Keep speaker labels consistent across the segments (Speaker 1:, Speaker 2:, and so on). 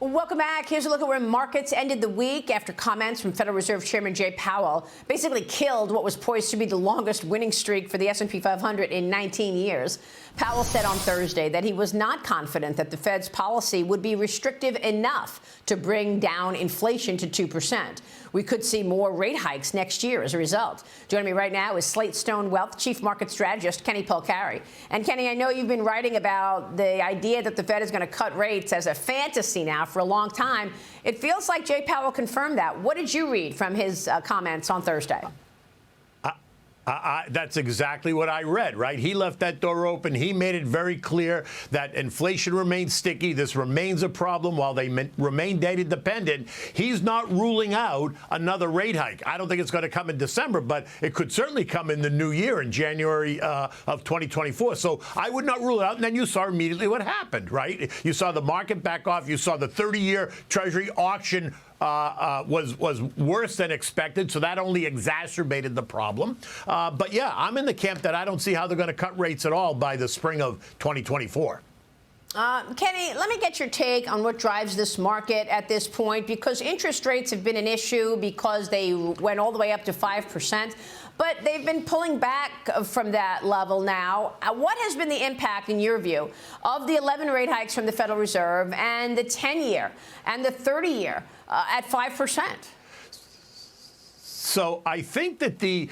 Speaker 1: Welcome back. Here's a look at where markets ended the week after comments from Federal Reserve Chairman Jay Powell basically killed what was poised to be the longest winning streak for the S&P 500 in 19 years. Powell said on Thursday that he was not confident that the Fed's policy would be restrictive enough to bring down inflation to 2%. We could see more rate hikes next year as a result. Joining me right now is SlateStone Wealth Chief Market Strategist Kenny Polcari. And Kenny, I know you've been writing about the idea that the Fed is going to cut rates as a fantasy now for a long time. It feels like Jay Powell confirmed that. What did you read from his comments on Thursday?
Speaker 2: That's exactly what I read, right? He left that door open. He made it very clear that inflation remains sticky. This remains a problem while they remain data dependent. He's not ruling out another rate hike. I don't think it's going to come in December, but it could certainly come in the new year in January of 2024. So I would not rule it out. And then you saw immediately what happened, right? You saw the market back off. You saw the 30-year Treasury auction was worse than expected, so that only exacerbated the problem. But yeah, I'm in the camp that I don't see how they're going to cut rates at all by the spring of 2024.
Speaker 1: Kenny, let me get your take on what drives this market at this point, because interest rates have been an issue because they went all the way up to 5%, but they've been pulling back from that level now. What has been the impact, in your view, of the 11 rate hikes from the Federal Reserve and the 10-year and the 30-year at 5%?
Speaker 2: So I think that the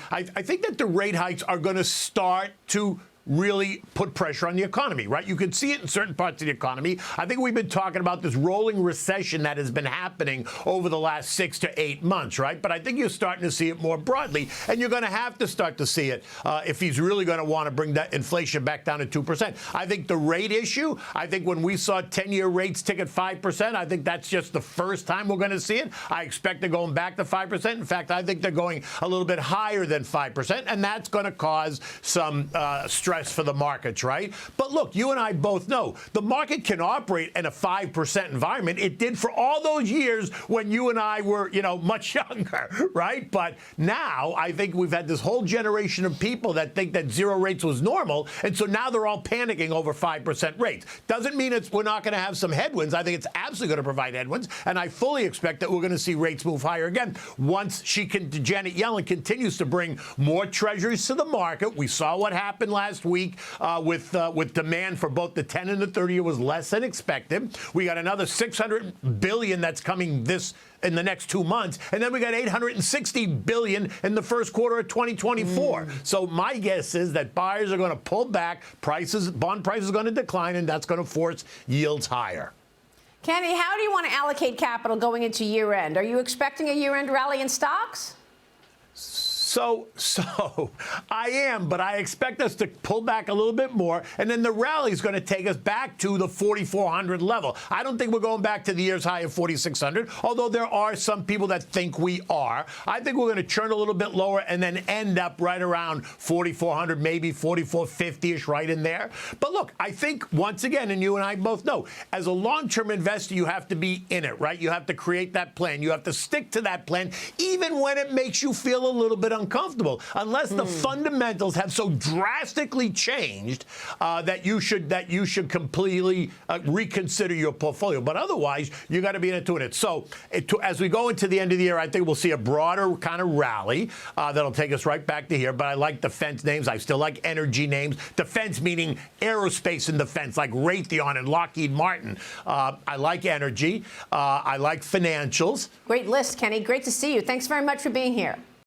Speaker 2: rate hikes are going to start to really put pressure on the economy, right? You can see it in certain parts of the economy. I think we've been talking about this rolling recession that has been happening over the last 6 to 8 months, right? But I think you're starting to see it more broadly, and you're going to have to start to see it if he's really going to want to bring that inflation back down to 2%. I think the rate issue, I think when we saw 10-year rates tick at 5%, I think that's just the first time we're going to see it. I expect they're going back to 5%. In fact, I think they're going a little bit higher than 5%, and that's going to cause some stress for the markets, right? But look, you and I both know the market can operate in a 5% environment. It did for all those years when you and I were, much younger, right? But now I think we've had this whole generation of people that think that zero rates was normal, and so now they're all panicking over 5% rates. Doesn't mean we're not going to have some headwinds. I think it's absolutely going to provide headwinds, and I fully expect that we're going to see rates move higher again once Janet Yellen continues to bring more treasuries to the market. We saw what happened last week with demand for both the 10 and the 30-year was less than expected. We got another $600 billion that's coming in the next 2 months, and then we got $860 billion in the first quarter of 2024. So my guess is that buyers are going to pull back, bond prices are going to decline, and that's going to force yields higher.
Speaker 1: Kenny, how do you want to allocate capital going into year-end? Are you expecting a year-end rally in stocks?
Speaker 2: So I am, but I expect us to pull back a little bit more, and then the rally is going to take us back to the 4,400 level. I don't think we're going back to the year's high of 4,600, although there are some people that think we are. I think we're going to churn a little bit lower and then end up right around 4,400, maybe 4,450-ish, right in there. But look, I think, once again, and you and I both know, as a long-term investor, you have to be in it, right? You have to create that plan. You have to stick to that plan, even when it makes you feel a little bit uncomfortable, unless the fundamentals have so drastically changed that you should completely reconsider your portfolio. But otherwise, you got to be in it. So as we go into the end of the year, I think we'll see a broader kind of rally that'll take us right back to here. But I like defense names. I still like energy names. Defense meaning aerospace and defense, like Raytheon and Lockheed Martin. I like energy. I like financials.
Speaker 1: Great list, Kenny. Great to see you. Thanks very much for being here.